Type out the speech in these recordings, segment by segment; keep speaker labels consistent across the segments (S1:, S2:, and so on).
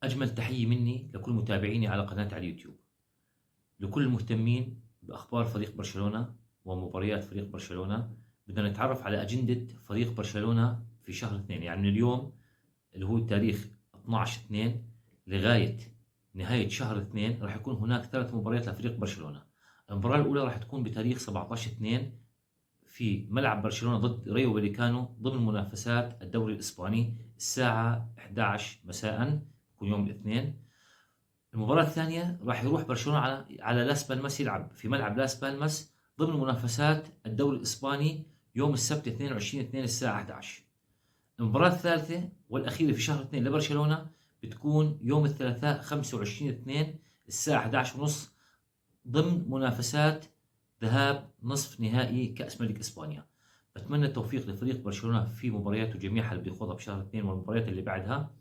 S1: أجمل تحية مني لكل متابعيني على قناتي على اليوتيوب، لكل المهتمين بأخبار فريق برشلونة ومباريات فريق برشلونة. بدنا نتعرف على أجندة فريق برشلونة في شهر اثنين، يعني من اليوم اللي هو التاريخ 12/2 لغاية نهاية شهر اثنين راح يكون هناك 3 مباريات لفريق برشلونة. المباراة الأولى راح تكون بتاريخ 17/2 في ملعب برشلونة ضد ريو فاليكانو ضمن منافسات الدوري الإسباني الساعة 11 مساء، يكون يوم الاثنين. المباراة الثانية راح يروح برشلونة على لاس بالماس، يلعب في ملعب لاس بالماس ضمن منافسات الدوري الإسباني يوم السبت 22/2 الساعة 11. المباراة الثالثة والأخيرة في شهر 2 لبرشلونة بتكون يوم الثلاثاء 25/2 الساعة 11:30 ضمن منافسات ذهاب نصف نهائي كأس ملك إسبانيا. بتمنى التوفيق لفريق برشلونة في مبارياته جميعها اللي بيخوضها بشهر 2 والمباريات اللي بعدها.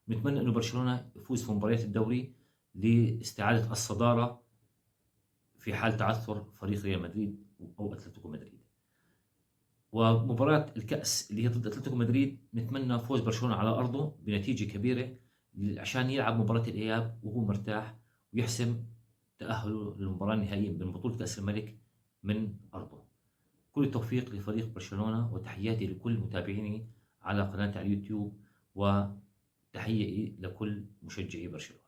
S1: نتمنى انه برشلونة يفوز في مباريات الدوري لاستعادة الصدارة في حال تعثر فريق ريال مدريد او اتلتيكو مدريد. ومباراة الكأس اللي هي ضد اتلتيكو مدريد نتمنى فوز برشلونة على ارضه بنتيجة كبيرة عشان يلعب مباراة الاياب وهو مرتاح ويحسم تأهله للمباراة النهائية من بطولة كأس الملك من ارضه. كل التوفيق لفريق برشلونة وتحياتي لكل متابعيني على قناتي على اليوتيوب، وتحية لكل مشجعي برشلونة.